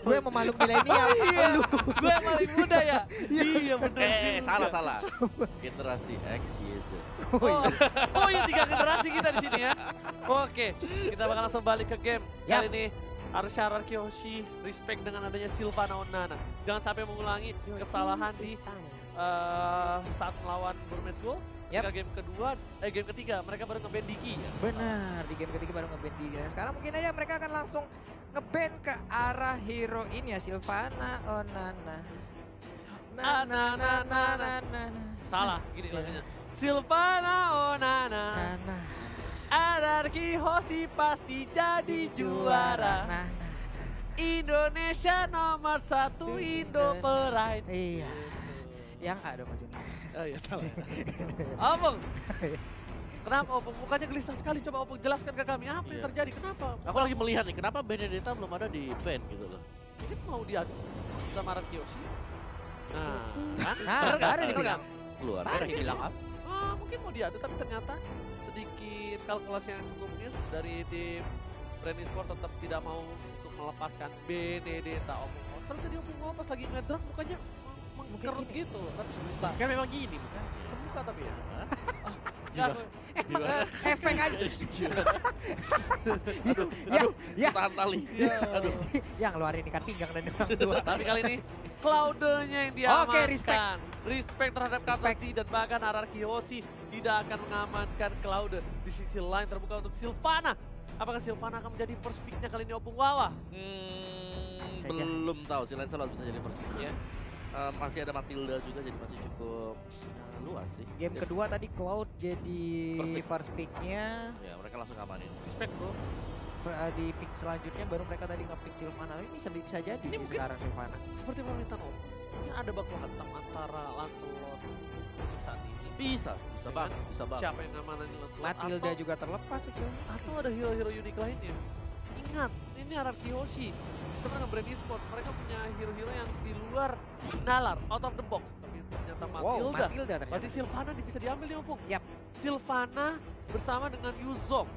Gue yang memaluk milenial. Iya, Lu. gue yang paling muda ya. Iya bener juga. Salah. Generasi X, Y, Z. Oh iya 3 generasi kita di sini ya. Oke, kita bakal langsung balik ke game. Kali ini harus syarat Kiyoshi respect dengan adanya Sylvana Onana. Jangan sampai mengulangi kesalahan di saat melawan Burmese Gold. Ketika game ketiga mereka baru nge-ban Diki ya. Benar, di game ketiga baru nge-ban Diki. Dan sekarang mungkin aja mereka akan langsung nge-ban ke arah hero ini ya, Sylvana Onana. Salah gini lagunya. Sylvana Onana. Ararki Hoshi pasti jadi juara. Indonesia nomor 1 Indo Pride. Iya. Yang ada majunya. Oh iya salah. Opung. Kenapa Opung? Mukanya gelisah sekali. Coba Opung jelaskan ke kami apa yang terjadi. Kenapa? Aku lagi melihat nih, kenapa Benedetta belum ada di band gitu loh. Mungkin mau diadu sama Ararki Hoshi. Nah, kan? Ada dibilang. Keluar. Ada dibilang apa? Mungkin mau diadu tapi ternyata sedikit kalkulasi yang cukup miss dari tim Brand Esport tetap tidak mau untuk melepaskan Benedetta Opung. Soalnya tadi Opung pas lagi ngedrop mukanya mengkerut gitu loh, tapi semuka. Sekarang memang gini mukanya. Semuka tapi ya. Gimana? Efek aja. Ya. Tahan tali. Aduh. Yang ngeluarin ikan pinggang dan orang tua. Tapi kali ini Cloud-nya yang diamankan. Oke, respect. Respect terhadap Katsushi dan bahkan Ararki Hoshi tidak akan mengamankan Cloud. Di sisi lain terbuka untuk Sylvana. Apakah Sylvana akan menjadi first pick-nya kali ini Opung Wawa? Belum tahu si Lancelot bisa jadi first pick-nya. Masih ada Matilda juga jadi masih cukup luas sih. Game kedua tadi Cloud jadi first pick-nya. Ya mereka langsung ngamanin. Respect bro. Di pick selanjutnya baru mereka tadi nge-pick Sylvana. Ini bisa jadi ini sih sekarang Sylvana. Seperti permintaan Opung. Ini ada baku hantam antara Lancelot untuk saat ini. Bisa banget. Siapa yang ngamanin Lancelot? Matilda juga terlepas itu. Atau ada hero-hero unik lainnya. Ingat, ini Ararki Hoshi. Sebenarnya Brand Esport, mereka punya hero-hero yang di luar nalar, out of the box. Tapi ternyata Matilda. Ternyata. Berarti Sylvana bisa diambil nih Opung. Yap. Sylvana bersama dengan Yuzong.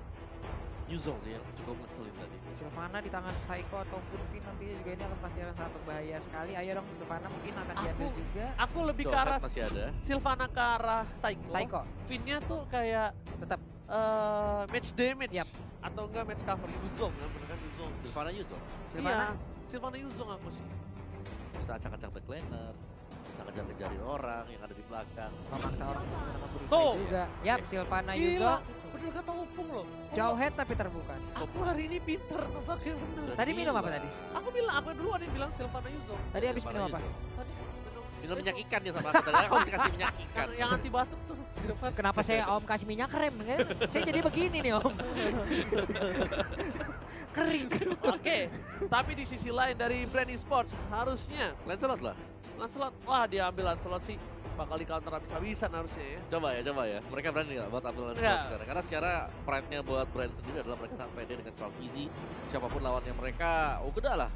Yuzong sih yang cukup ngeselin tadi. Sylvana di tangan Psycho ataupun Vin nantinya juga ini pasti akan sangat berbahaya sekali. Ayo dong Sylvana mungkin akan diambil juga. Aku lebih ke arah masih ada. Sylvana ke arah Psycho. Vin-nya tuh kayak tetap match damage. Yap. Atau enggak match cover Yuzong kan, bener kan Yuzong. Sylvana Yuzong. Iya, Sylvana Yuzong aku sih. Bisa acak-acak backliner, bisa ngejar-ngejarin orang yang ada di belakang. memaksa orang untuk menggunakan Tuh. juga. Yap, Sylvana Gila, Yuzong. bener kata Opung loh. Jauh head tapi terbuka. Aku hari ini pinter nebaknya bener. Tadi minum apa tadi? Aku dulu ada yang bilang Sylvana Yuzong. Tadi habis minum apa? Tadi Minum minyak ikan dia sama aku. Tadi aku mesti kasih minyak ikan. yang anti batuk tuh. Di depan. Kenapa saya Om kasih minyak rem? Kan? Saya jadi begini nih Om. Kering. Oke, tapi di sisi lain dari Brand Esports harusnya Lancelot lah. Lancelot, wah dia ambil Lancelot sih bakal di counter habis-habisan harusnya ya. Coba ya. Mereka berani nggak buat ambil Lancelot sekarang? Karena secara pride-nya buat brand sendiri adalah mereka sangat pede dengan Cloud Easy. Siapapun lawannya mereka, udah lah.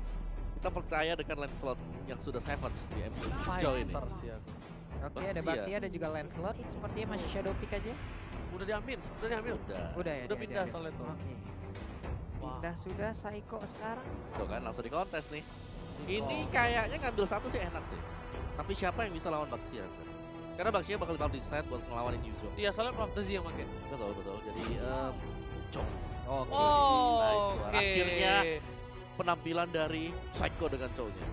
Kita percaya dengan Lancelot yang sudah savage di MU sejauh ini. Oke, ada Baxia dan juga Lancelot. Sepertinya masih shadow pick aja. Udah diambil. Udah ya. Udah pindah soalnya tuh. Oke. Pindah sudah Psycho sekarang. Tuh kan langsung di kontes nih. Ini kayaknya ngambil satu sih enak sih. Tapi siapa yang bisa lawan Baxia sekarang? Karena Baxia bakal di set buat ngelawanin Yuzong. Iya, soalnya Prophecy yang pakai. Betul. Jadi Chong. Oke. Akhirnya penampilan dari Psycho dengan Chow-nya.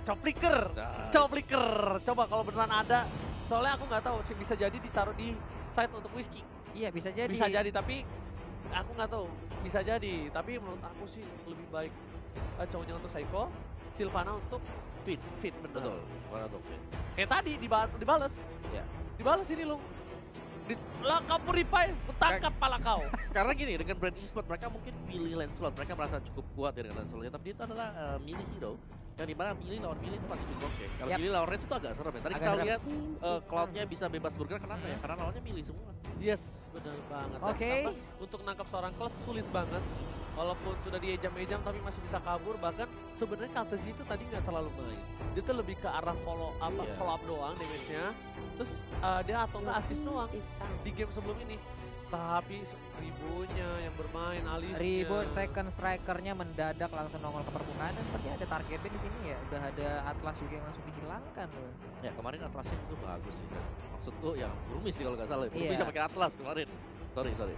Copliker. Coba kalau beneran ada. Soalnya aku nggak tahu sih, bisa jadi ditaruh di site untuk Whiskey. Iya, bisa jadi. Bisa jadi, tapi aku nggak tahu. Bisa jadi, tapi menurut aku sih lebih baik Chow-nya untuk Psycho, Sylvana untuk Fit bener. Betul. Sylvana untuk Fit. Kayak tadi dibales. Ya. Dibales ini loh. Lah kamu ripai, tangkap pala kau. Karena gini, dengan Brand Esport mereka mungkin pilih Lancelot, mereka merasa cukup kuat ya dengan Lancelot, tapi dia itu adalah melee hero. Yang dimana melee lawan melee itu masih cukup oke. Kalau melee lawan range itu agak serem ya. Tadi kita lihat Cloud-nya bisa bebas bergerak, kenapa ya? Karena lawannya melee semua. Yes, benar banget. Oke. Untuk nangkap seorang Cloud sulit banget. Walaupun sudah diejam-ejam tapi masih bisa kabur. Bahkan sebenarnya Kaltesi itu tadi nggak terlalu main. Dia tuh lebih ke arah follow up doang damage-nya. Terus dia atau nggak assist doang di game sebelum ini. Tapi Ribonya yang bermain, Alisnya. Ribo second strikernya mendadak langsung nongol ke permukaan dan sepertinya ada target ban di sini ya. Udah ada Atlas juga yang langsung dihilangkan loh. Ya kemarin Atlasnya juga bagus sih. Dan maksudku ya Burumi sih kalau nggak salah. Burumi Iya. bisa pakai Atlas kemarin. Sorry.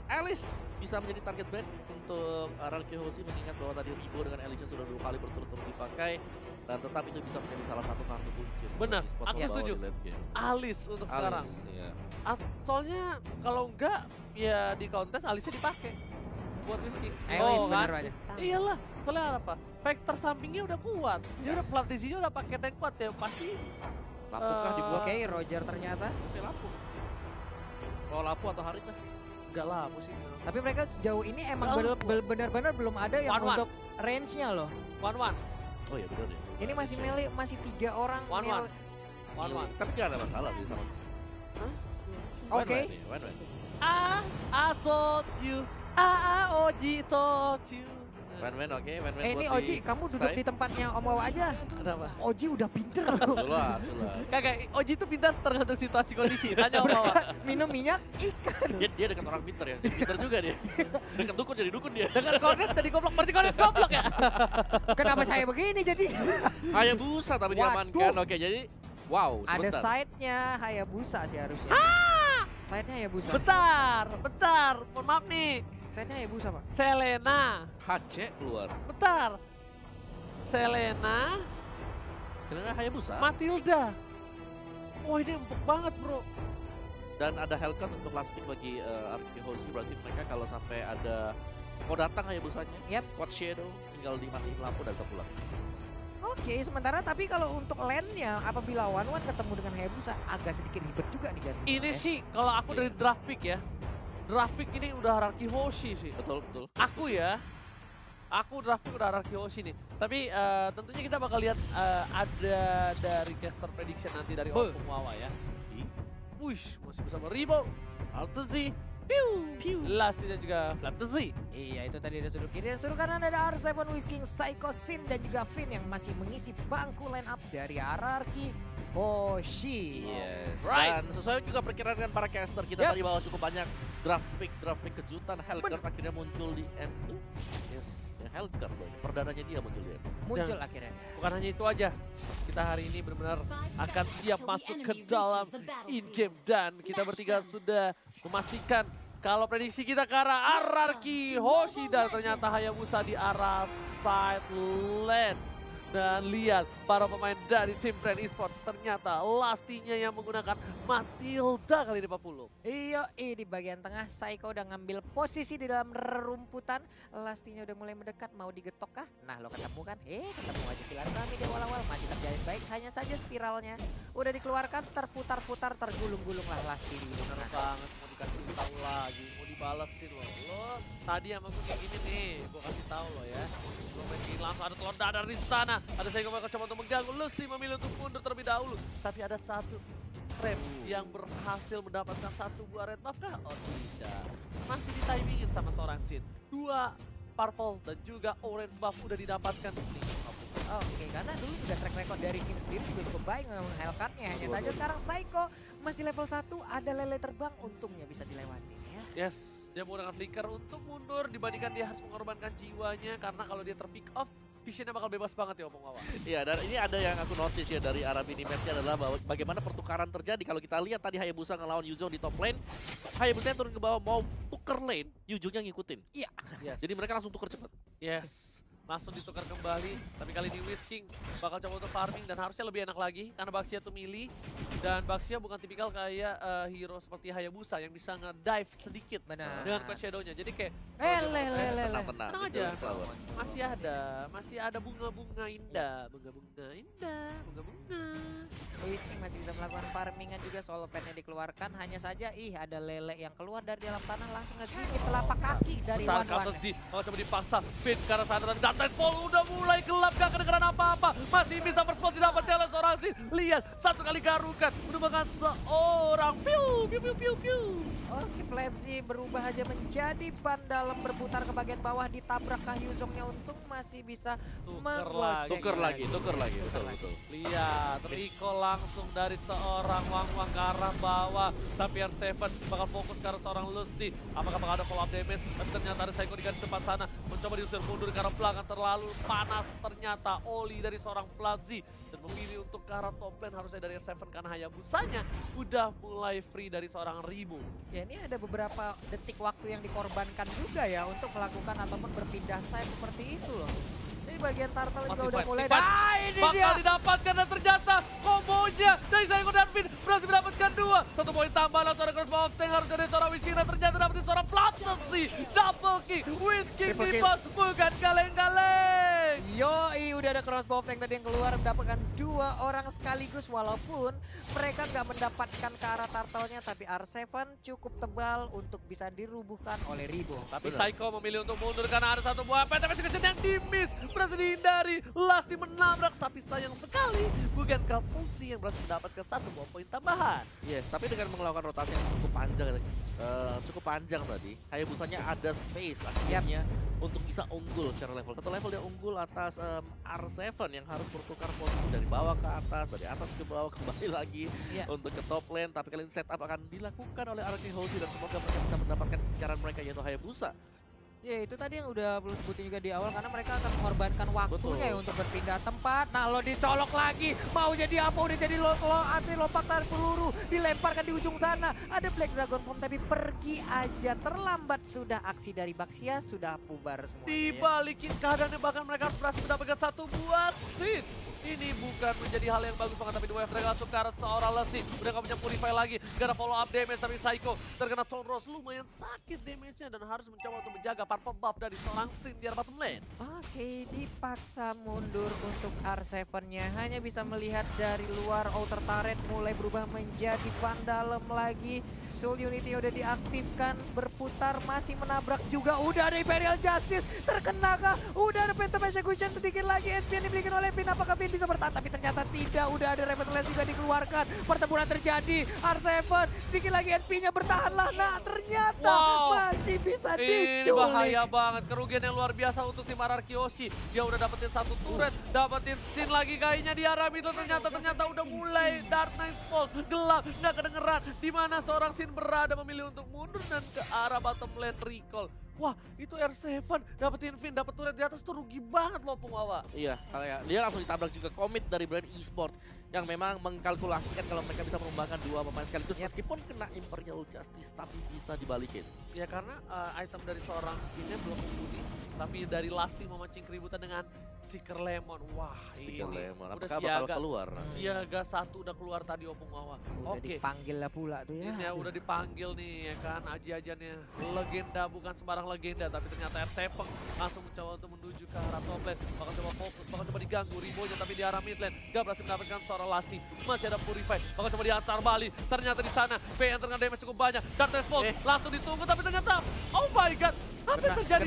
Alice bisa menjadi target ban untuk RRQ Hoshi mengingat bahwa tadi Ribo dengan Alice sudah 2 kali berturut-turut dipakai dan tetap itu bisa menjadi salah satu kartu kunci. untuk Benar, e-sport aku membawa setuju. di late game. Alis untuk sekarang. Iya. Soalnya kalau enggak ya di kontes Alisnya dipakai buat Whisky. Alice kan? bener aja. Iyalah, soalnya apa? Vector sampingnya udah kuat. Dia udah Flatisinya udah pakai tank kuat ya pasti. Lampu kah dibuat? Oke, Roger ternyata. Oke, lampu. Oh, lampu atau Harita? Enggak lah, aku sih. Tapi mereka sejauh ini emang Lampu. benar-benar belum ada yang One-one. untuk range-nya loh. One. Oh iya benar ya. Ini masih melee, masih 3 orang One-one. melee. One. Tapi nggak ada masalah sih sama. Oke. Win-win. I told you. Oji told you. Win-win, oke. Win-win Ini buat Oji, kamu duduk di tempatnya Om Wawa aja. Kenapa? Oji udah pinter. Sulah. Kagak, Oji itu pintar tergantung situasi kondisi. Tanya Om Wawa. Minum minyak ikan. Dia dekat orang pinter ya. Pinter juga dia. Dekat dukun jadi dukun dia. Dengan Cornet tadi goblok, berarti Cornet goblok ya? Kenapa saya begini jadi? Hayabusa tapi diamankan. Oke, jadi wow, Ada sebentar. side-nya Hayabusa sih harusnya. Side-nya Hayabusa. Bentar, mohon maaf nih. Side-nya Hayabusa, Pak. Selena, HC keluar. bentar. Selena, Selena Hayabusa. Matilda. Wah ini empuk banget bro. Dan ada Hellcat untuk last pick bagi RRQ Hoshi. Berarti mereka kalau sampai ada mau datang Hayabusanya. Yap. Quad Shadow tinggal dimatiin lampu dan bisa pulang. Oke, sementara tapi kalau untuk lane-nya apabila One ketemu dengan Hayabusa agak sedikit ribet juga nih jadi. Ini sih kalau aku dari draft pick ya. Draft pick ini udah RRQ Hoshi sih. Betul. Aku ya. Aku draft pick udah RRQ Hoshi nih. Tapi tentunya kita bakal lihat ada dari caster prediction nanti dari Opung Wawa ya. Wih, masih bersama Ribo, Altezi, Lasti dan juga Flaptezi. Iya, itu tadi ada sudut kiri dan sudut kanan ada R7 Whisking, Psycho Sin dan juga Finn yang masih mengisi bangku line up dari RRQ Hoshi. Yes. Right. Dan sesuai juga perkiraan dengan para caster kita tadi bahwa cukup banyak draft pick kejutan. Hellcat akhirnya muncul di M2. Yes, ya Hellcat loh. Perdananya dia muncul di M2. Muncul akhirnya. Bukan hanya itu aja, kita hari ini benar-benar akan siap masuk ke dalam in-game dan kita bertiga sudah memastikan kalau prediksi kita ke arah RRQ Hoshi dan ternyata Hayabusa di arah side lane. Dan lihat para pemain dari tim Brand Esport ternyata Lastinya yang menggunakan Matilda kali ini Pak Pulung. Iya, di bagian tengah Psycho udah ngambil posisi di dalam rumputan. Lastinya udah mulai mendekat, mau digetok kah? Nah, lo ketemu kan? Ketemu aja silaturahmi di awal-awal masih terjalin baik. Hanya saja spiralnya udah dikeluarkan, terputar-putar, tergulung-gulung lah Lasti di Bener banget, mau dikasih tahu lagi, mau dibalesin loh. Lo tadi sama gue kayak gini nih, gue kasih tahu lo ya. Lo main gini langsung ada telur dadar di sana. Ada Psycho mereka coba untuk mengganggu. Lasti memilih untuk mundur terlebih dahulu. Tapi ada satu trap yang berhasil mendapatkan satu buah red buff kah? Oh tidak. Masih ditimingin sama seorang Sin. 2 purple dan juga orange buff udah didapatkan nih. Oke, karena dulu udah track record dari Sin sendiri juga cukup baik memang Hellcat-nya. Hanya saja sekarang Psycho masih level 1, ada lele terbang, untungnya bisa dilewati ya. Yes, dia menggunakan flicker untuk mundur dibandingkan dia harus mengorbankan jiwanya karena kalau dia terpick off, visionnya bakal bebas banget ya Opung Wawa. Iya, dan ini ada yang aku notice ya dari arah minimapnya adalah bahwa bagaimana pertukaran terjadi. Kalau kita lihat tadi Hayabusa ngelawan Yuzong di top lane, Hayabusa turun ke bawah mau tuker lane, Yuzongnya ngikutin. Iya. Yes. Jadi mereka langsung tuker cepet. Yes, langsung ditukar kembali. Tapi kali ini Whisking bakal coba untuk farming dan harusnya lebih enak lagi karena Baxia tuh melee. Dan Baxia bukan tipikal kayak hero seperti Hayabusa yang bisa nge-dive sedikit Benar. dengan Quad Shadow-nya. Jadi kayak Tenang. tenang aja, masih ada bunga-bunga indah, bunga-bunga. Whisking masih bisa melakukan farmingan juga, solo pen-nya dikeluarkan. Hanya saja ada lele yang keluar dari dalam tanah langsung ngegigit telapak kaki dari Bentar, One. Z, coba dipaksa, Finn ke arah sana dan Dantai Fall udah mulai gelap, gak kedengeran apa-apa. Masih bisa berspot didapat jalan seorang Z, Sin. Lihat, satu kali garukan menemukan seorang piu, piu, piu, piu, piu. Oke, Plebsi berubah aja menjadi ban dalam berputar ke bagian bawah, ditabrak Kah Yuzongnya, untung masih bisa menggocek. Tuker lagi. Betul. Lihat, Rico langsung dari seorang Wang ke arah bawah. Tapi R7 bakal fokus ke arah seorang Lusty. Apakah bakal ada follow up damage? Tapi ternyata ada Saiko di depan sana. Mencoba diusir mundur karena belakang terlalu panas. Ternyata Oli dari seorang Platzi. Dan memilih untuk ke arah top lane harusnya dari R7 karena Hayabusanya udah mulai free dari seorang Rimo. Ya, ini ada beberapa detik waktu yang dikorbankan juga ya untuk melakukan ataupun berpindah side seperti itu loh. Ini bagian turtle juga udah mulai. Ini bakal dia. didapatkan dan ternyata kombonya dari Saiko dan Finn berhasil mendapatkan 2. 1 poin tambahan langsung ada crossbow of tank harusnya dari seorang Whiskey. Ternyata dapetin seorang Platzi. Double kill. Whiskey Pipos bukan kaleng-kaleng. Yoi, udah ada crossbow tank tadi yang keluar mendapatkan 2 orang sekaligus, walaupun mereka nggak mendapatkan ke arah turtle-nya, tapi R7 cukup tebal untuk bisa dirubuhkan oleh Ribo. Tapi Saiko memilih untuk mundur karena ada satu buah PTP Execution yang di-miss. Berhasil dihindari, Lusty menabrak, tapi sayang sekali bukan Kapulsi yang berhasil mendapatkan 1 buah poin tambahan. Yes, tapi dengan melakukan rotasi yang cukup panjang tadi, Hayabusanya ada space akhirnya untuk bisa unggul secara level. Satu level dia unggul atas R7 yang harus bertukar posisi dari bawah ke atas, dari atas ke bawah kembali lagi untuk ke top lane. Tapi kali ini setup akan dilakukan oleh RRQ Hoshi dan semoga mereka bisa mendapatkan incaran mereka yaitu Hayabusa. Ya, itu tadi yang udah belum sebutin juga di awal, karena mereka akan mengorbankan waktunya ya untuk berpindah tempat. Nah, lo dicolok lagi, mau jadi apa? Udah jadi anti lompat tarik peluru, dilemparkan di ujung sana. Ada Black Dragon Bomb tapi pergi aja, terlambat sudah. Aksi dari Baxia sudah pubar semuanya. Dibalikin keadaannya, bahkan mereka berhasil mendapatkan 1 buah seed. Ini bukan menjadi hal yang bagus banget, tapi dua mereka langsung ke arah seorang Lusty. Udah gak punya Purify lagi, gak ada follow up damage, tapi Saiko terkena Tone Rose lumayan sakit damage-nya dan harus mencoba untuk menjaga purple buff dari seorang Sin di arah bottom lane. Oke, dipaksa mundur untuk R7-nya. Hanya bisa melihat dari luar, outer turret mulai berubah menjadi Vandalem lagi. Soul Unity udah diaktifkan, berputar, masih menabrak juga. Udah ada Imperial Justice, terkena kah? Udah ada Phantom Execution sedikit lagi. SP yang dimiliki oleh Finn, apakah Finn bisa bertahan? Tapi ternyata tidak, udah ada Revenant juga dikeluarkan. Pertempuran terjadi, R7 sedikit lagi SP-nya bertahanlah. Nah, ternyata masih bisa diculik. Ini bahaya banget, kerugian yang luar biasa untuk tim RRQ Hoshi. Dia udah dapetin 1 turret, dapetin Sin lagi kayaknya di arah itu. Ternyata udah mulai Dark Knight's Fall, gelap, nggak kedengeran. Dimana seorang Sin berada memilih untuk mundur dan ke arah bottom lane recall. Wah, itu R7 dapetin Finn, dapet turret di atas tuh rugi banget loh Pungwawa. Iya, dia langsung ditabrak juga komit dari brand e-sport yang memang mengkalkulasikan kalau mereka bisa menumbangkan 2 pemain sekaligus meskipun kena Imperial Justice tapi bisa dibalikin. Ya karena item dari seorang Finnnya belum mumpuni, tapi dari Lusty memancing keributan dengan Seeker Lemon. Wah, Seeker ini Lemon. udah Apakah siaga. bakal keluar? Siaga 1 udah keluar tadi Pungwawa. Udah dipanggil lah pula tuh ya. Ini ya udah dipanggil nih ya kan, aji-ajannya legenda, bukan sembarang legenda, tapi ternyata R7 langsung mencoba untuk menuju ke arah top lane. Bakal coba fokus, bakal coba diganggu Rimonya, tapi di arah mid lane gak berhasil mendapatkan seorang Lusty. Masih ada Purify, bakal coba diantar balik. Ternyata di sana V yang terkena damage cukup banyak. Darkness Fall langsung ditunggu, tapi ternyata oh my god, apa yang terjadi?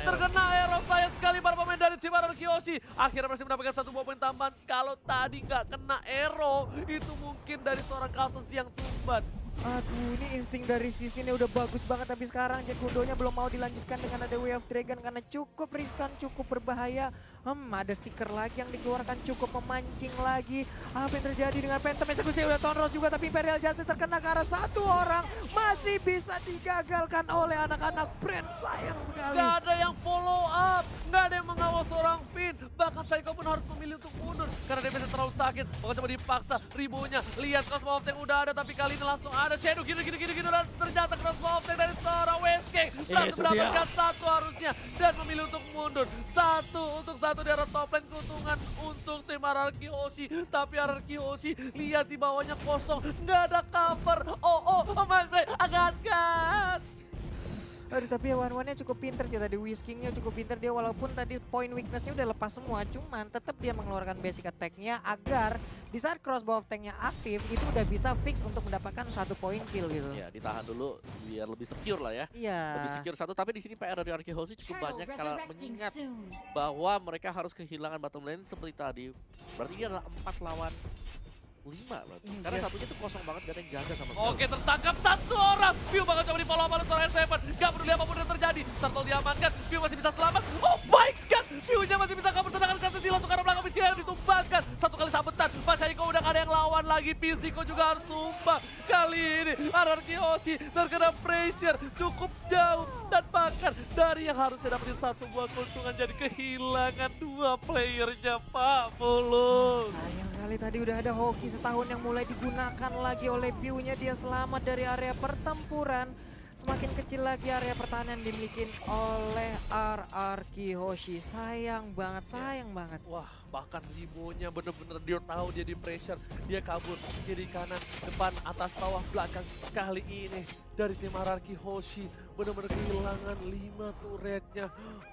Terkena arrow, sayang sekali para pemain dari tim RRQ Hoshi. Akhirnya masih mendapatkan 1 buah poin tambahan. Kalau tadi nggak kena arrow, itu mungkin dari seorang Kaltus yang tumban. Aduh, ini insting dari Sisin udah bagus banget, tapi sekarang Jack Gundonya belum mau dilanjutkan dengan ada Way of Dragon karena cukup riskan, cukup berbahaya. Ada stiker lagi yang dikeluarkan, cukup memancing lagi. Apa yang terjadi dengan Phantom Execution? Udah Tone Rose juga, tapi Imperial Justice terkena ke arah 1 orang. Masih bisa digagalkan oleh anak-anak brand, sayang sekali. Gak ada yang follow up, gak ada yang mengawal seorang Finn. Bahkan Saiko pun harus memilih untuk mundur karena dia bisa terlalu sakit. Bakal coba dipaksa, Ribonya lihat crossbow of tank udah ada, tapi kali ini langsung ada Shadow gitu dan ternyata crossbow of tank dari seorang WSK. Langsung mendapatkan 1 harusnya dan memilih untuk mundur. 1 untuk 1 di arah top lane, keuntungan untuk tim RRQ Hoshi. Tapi RRQ Hoshi lihat di bawahnya kosong, nggak ada cover. Oh my god, agak. Aduh, tapi One-One-nya cukup pinter sih tadi. Whiskingnya cukup pinter dia, walaupun tadi point weaknessnya udah lepas semua. Cuman tetap dia mengeluarkan basic attack-nya agar di saat crossbow of tank-nya aktif itu udah bisa fix untuk mendapatkan 1 poin kill gitu. Ya, ditahan dulu biar lebih secure lah ya. Iya. Lebih secure satu, tapi di sini PR dari Arky Hoshi cukup banyak kalau mengingat bahwa mereka harus kehilangan bottom lane seperti tadi. Berarti ini adalah 4 lawan 5 berarti. Karena satunya tuh kosong banget, gak ada yang jaga sama sekali. Oke, tertangkap 1 orang. View bakal coba di follow up oleh seorang R7. Gak peduli apapun yang terjadi. Turtle diamankan. View masih bisa selamat. Oh my god. View-nya masih bisa kabur, sedangkan Katesi langsung ke arah belakang. Miskin yang ditumbangkan. 1 kali sabetan. Mas Aiko udah gak ada yang lawan lagi. Pisiko juga harus tumbang. Kali ini Arky Hoshi terkena pressure cukup jauh. Dan bahkan dari yang harusnya dapetin 1 buah keuntungan jadi kehilangan 2 playernya, Pak Mulung. Sayang sekali tadi udah ada hoki setahun yang mulai digunakan lagi oleh Piu-nya. Dia selamat dari area pertempuran. Semakin kecil lagi area pertahanan dimiliki oleh Arky Hoshi. Sayang banget, sayang banget. Wah, bahkan Rimo-nya bener-bener dia tahu dia di pressure. Dia kabur kiri kanan, depan, atas, bawah, belakang. Kali ini dari tim Arky Hoshi bener-bener kehilangan 5 turretnya.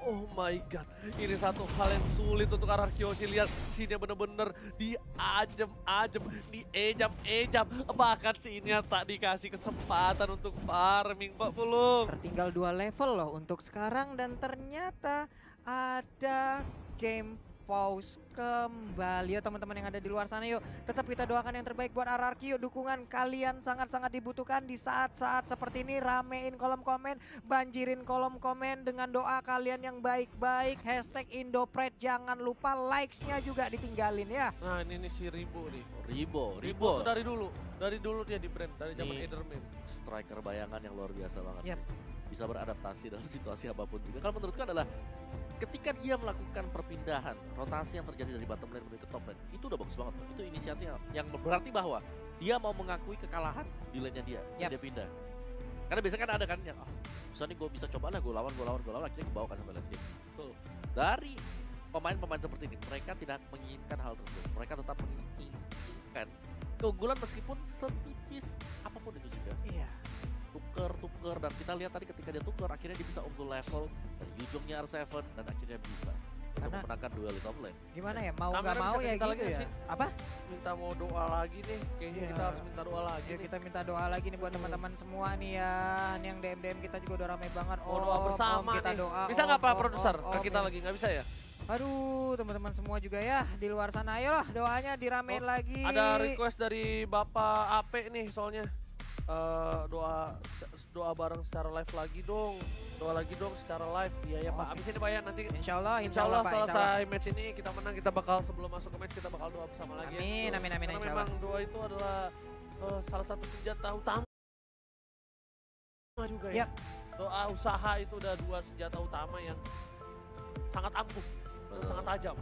Oh my god, ini satu hal yang sulit untuk Arky Hoshi. Lihat sini bener-bener diajem-ajem, diejam-ejam. Bahkan sini tak dikasih kesempatan untuk farming, Pak Pulung. Tertinggal 2 level loh untuk sekarang dan ternyata ada game pause kembali ya teman-teman yang ada di luar sana. Yuk tetap kita doakan yang terbaik buat RRQ. Yuk dukungan kalian sangat-sangat dibutuhkan di saat-saat seperti ini. Ramein kolom komen, banjirin kolom komen dengan doa kalian yang baik-baik. Hashtag Indopred, jangan lupa likes-nya juga ditinggalin ya. Nah ini nih si Ribo nih. Ribo Ribo tuh dari dulu dia di brand, dari zaman Ederman. Striker bayangan yang luar biasa banget. Yep. Bisa beradaptasi dalam situasi apapun juga. Kalau menurutku adalah ketika dia melakukan perpindahan, rotasi yang terjadi dari bottom lane menuju ke top lane, itu udah bagus banget. Itu inisiatif yang berarti bahwa dia mau mengakui kekalahan di lane-nya dia. Dia pindah. Karena biasanya kan ada kan yang, misalnya gue bisa coba lah, gue lawan, akhirnya gue bawa kan sampai lane game. Tuh. Dari pemain-pemain seperti ini, mereka tidak menginginkan hal tersebut. Mereka tetap menginginkan keunggulan meskipun setipis apapun itu juga. Iya. Tuker dan kita lihat tadi ketika dia tuker akhirnya dia bisa unggul level dari ujungnya R7 dan akhirnya bisa untuk memenangkan duel di top lane. Gimana ya, mau Kamera nggak mau bisa ya kita gitu lagi ya. sih. Apa? Minta mau doa lagi nih, kayaknya kita harus minta doa lagi Ya nih. kita minta doa lagi nih buat teman-teman semua nih ya. Nih yang DM kita juga udah ramai banget. Mau doa bersama kita nih. doa. Bisa nggak Pak Produser? Om, Ke kita lagi, nggak bisa ya? Aduh, teman-teman semua juga ya di luar sana. Ayolah doanya diramein lagi. Ada request dari Bapak AP nih soalnya. Doa bareng secara live lagi dong. Doa lagi dong secara live. Iya ya Pak. Abis ini Pak ya nanti Insya Allah Pak. selesai match ini kita menang, kita bakal sebelum masuk ke match kita bakal doa bersama lagi. Amin, amin, Karena insya memang Allah. doa itu adalah salah satu senjata utama juga ya. Yap. Doa usaha itu udah 2 senjata utama yang sangat ampuh dan sangat tajam.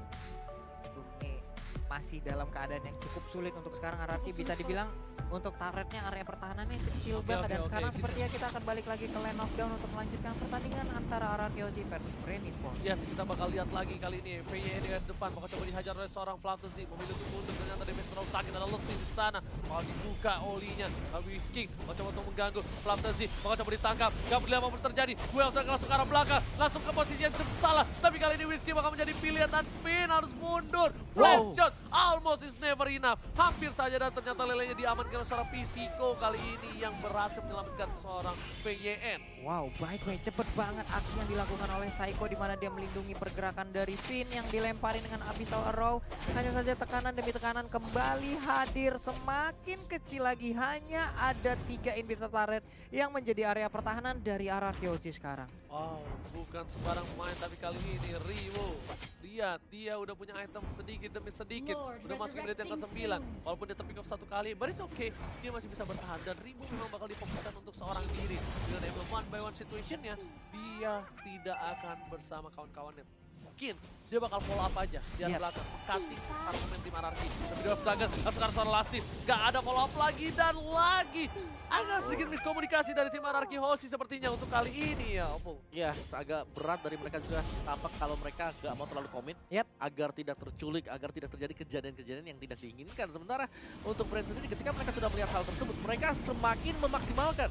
Nih masih dalam keadaan yang cukup sulit untuk sekarang. RRQ bisa dibilang untuk turretnya area pertahanannya kecil banget dan sekarang sepertinya kita akan balik lagi ke lane knockdown untuk melanjutkan pertandingan antara RRQ Hoshi versus Brain Esports. Yes, kita bakal lihat lagi kali ini. PY di depan bakal coba dihajar oleh seorang Fantasy. Memilih untuk mundur, ternyata damage terlalu sakit. Ada Lusty di sana. Bakal dibuka olinya. Whisking bakal coba untuk mengganggu. Fantasy bakal coba ditangkap. Gak peduli apapun terjadi. Well langsung ke arah belakang. Langsung ke posisi yang salah. Tapi kali ini Whisking bakal menjadi pilihan dan Spin harus mundur. Flat shot. Almost is never enough. Hampir saja dan ternyata lelenya diamankan seorang Pisiko kali ini yang berhasil menyelamatkan seorang PYN. Wow, baik cepet banget aksi yang dilakukan oleh Saiko di mana dia melindungi pergerakan dari Finn yang dilemparin dengan Abyssal Arrow. Hanya saja tekanan demi tekanan kembali hadir, semakin kecil lagi. Hanya ada 3 inhibitor turret yang menjadi area pertahanan dari RRQ Hoshi sekarang. Wow, bukan sembarang pemain tapi kali ini Rivo. Lihat, dia udah punya item sedikit demi sedikit. Udah masuk menit yang ke-9. Walaupun dia terpick off 1 kali, but it's okay. Dia masih bisa bertahan dan Rivo memang bakal difokuskan untuk seorang diri. Dengan emang 1-by-1 situationnya, dia tidak akan bersama kawan-kawannya. Mungkin dia bakal follow up aja di belakang, cutting argumen tim RRQ. Tapi dia Flagan, sekarang seorang Lasty, gak ada follow up lagi dan lagi. Agak sedikit miskomunikasi dari tim RRQ Hoshi sepertinya untuk kali ini ya, Opung. Ya, agak berat dari mereka juga tampak kalau mereka gak mau terlalu komit agar tidak terculik, agar tidak terjadi kejadian-kejadian yang tidak diinginkan. Sementara untuk Brand sendiri ketika mereka sudah melihat hal tersebut, mereka semakin memaksimalkan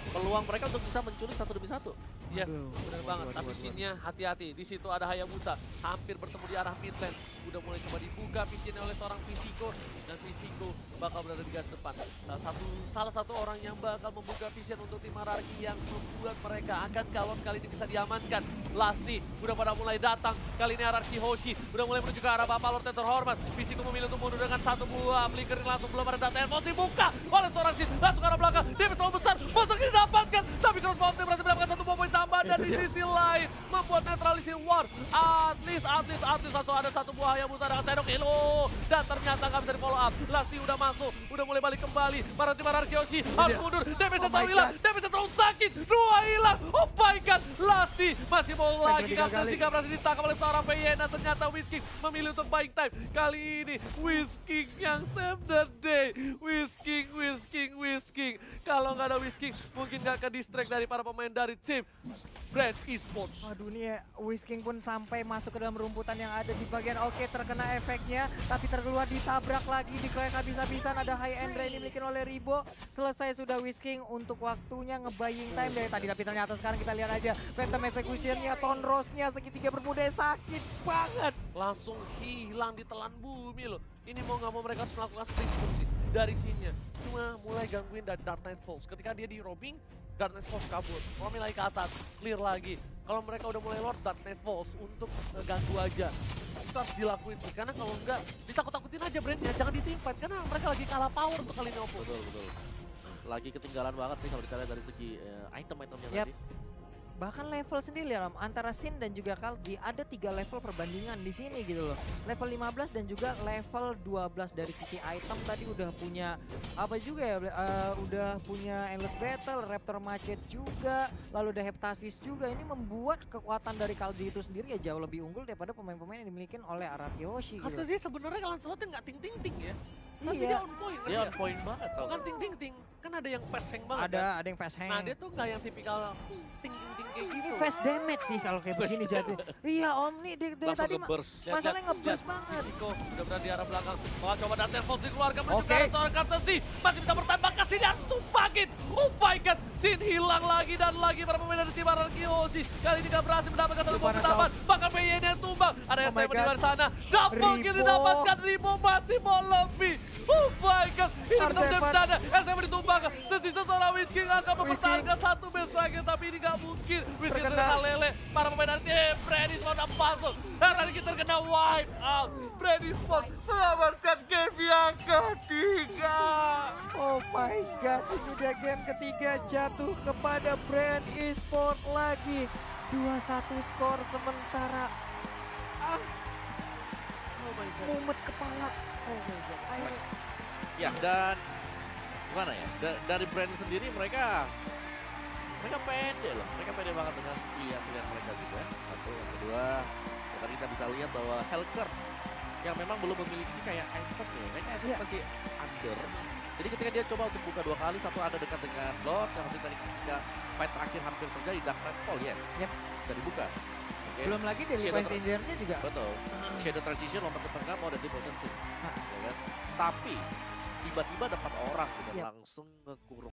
peluang mereka untuk bisa mencuri satu demi satu. Yes, Aduh, benar waduh, banget. waduh, Tapi waduh, scene-nya hati-hati. Di situ ada Hayabusa, hampir bertemu di arah mid lane. Udah mulai coba dibuka visionnya oleh seorang Fisiko, dan Fisiko bakal berada di garis depan. Salah satu orang yang bakal membuka vision untuk tim Ararki yang membuat mereka akan galon kali ini bisa diamankan. Lasti udah pada mulai datang. Kali ini Ararki Hoshi udah mulai menuju ke arah Bapak Lord yang terhormat. Fisiko memilih untuk mundur dengan satu buah flicker langsung belum ada data handphone dibuka oleh seorang Sin. Langsung ke arah belakang. Damage terlalu besar. Musuh ini didapatkan. Tapi Crossbow berhasil mendapatkan satu poin tambahan dan di sisi lain membuat netralisir war. At least langsung ada satu buah yang Hayabusa dengan Shadow Kilo. Dan ternyata nggak bisa di follow up. Lasti udah masuk, udah mulai balik kembali. Para tim Ararki Hoshi harus mundur. Damage terlalu hilang, damage terlalu sakit. Dua hilang. Oh my god, Lasti masih mau lagi. Jika berhasil ditangkap oleh seorang Vayena. Ternyata Whisking memilih untuk buying time. Kali ini Whisking yang save the day. Whisking. Kalau nggak ada Whisking, mungkin nggak ke distract dari para pemain dari tim Brand Esports. Aduh nih Whisking pun sampai masuk ke dalam rumputan yang ada di bagian oke terkena efeknya. Tapi terkeluar ditabrak lagi, dikeroyok habis-habisan. Ada high end ini dimiliki oleh Ribo. Selesai sudah Whisking untuk waktunya nge-buying time dari tadi. Tapi ternyata sekarang kita lihat aja Phantom Execution-nya, Tonrose-nya, segitiga bermuda sakit banget. Langsung hilang di telan bumi loh. Ini mau nggak mau mereka harus melakukan split bersih dari sini. Cuma mulai gangguin dari Dark Knight Falls. Ketika dia di roaming, Dark Knight Falls kabur. Roaming lagi ke atas, clear lagi. Kalau mereka udah mulai lord Dark Knight Falls untuk ganggu aja. Itu harus dilakuin sih. Karena kalau enggak, ditakut-takutin aja brandnya. Jangan di-teamfight. Karena mereka lagi kalah power untuk kali ini Oppo. Betul. Lagi ketinggalan banget sih kalau kita lihat dari segi item-itemnya tadi. Bahkan level sendiri ya, antara Sin dan juga Kalzi ada 3 level perbandingan di sini gitu loh. Level 15 dan juga level 12 dari sisi item tadi udah punya apa juga ya, udah punya Endless Battle, Raptor Macet juga, lalu ada Heptasis juga. Ini membuat kekuatan dari Kalzi itu sendiri ya jauh lebih unggul daripada pemain-pemain yang dimiliki oleh Ararki Hoshi Karena gitu. sih sebenarnya kalian slotnya nggak ting-ting-ting ya. Tapi Iya. dia on point. Dia on point banget tau. Bukan ting-ting-ting. Kan ada yang fast hang banget kan? Ada yang fast hang. Nah dia tuh nggak yang tipikal ting-ting-ting kayak Ini gitu. fast damage sih kalau kayak begini jadi. Iya Om nih dia Langsung tadi nge-burst. masalahnya nge-burst banget. Fisiko udah berada di arah belakang. Mau coba Dante Falls dikeluarkan menuju ke Oke. arah seorang Courtesy. Masih bisa bertahan, bahkan Sin yang tumpakin. Oh my god, Sin hilang lagi dan lagi para pemain dari tim Ararki Hoshi. Kali ini gak berhasil mendapatkan satu poin tambahan. Bahkan PYN yang tumbang. Ada yang Oh my di God. luar sana. Double kill Ribo. didapatkan, Ribo masih mau lebih. Oh my god, ini bisa R7. bercanda. SM ditumbangkan. Tersisa seorang Whisking akan mempertahankan satu base lagi. Tapi ini gak mungkin. Whisking Terkena. terkena lele. Para pemain dari tim Brady Sport masuk. Dan tadi kita terkena wipe out. Brady Sport mengamankan game yang ketiga. Oh my god, ini dia game ketiga jatuh kepada Brand Esport lagi. 2-1 skor sementara. Oh my god. Mumet kepala. Oh my god. Ayo. Ya, dan gimana ya? Dari brand sendiri mereka pede loh. Mereka pede banget dengan pilihan mereka juga. Satu, yang kedua, ya tadi kita bisa lihat bahwa Hellcurt yang memang belum memiliki kayak item ya. Kayaknya item Iya. masih under. Jadi ketika dia coba untuk buka 2 kali, satu ada dekat dengan Lord, yang ketika fight terakhir hampir terjadi Dark Nightfall, yes. Yep. Bisa dibuka. Oke. Belum lagi Daily Shadow Points Injury-nya juga. Betul. Shadow Transition lompat ke tengah mau ada di position. Nah. Ya kan? Tapi tiba-tiba dapat orang gitu Yep. langsung ngekurung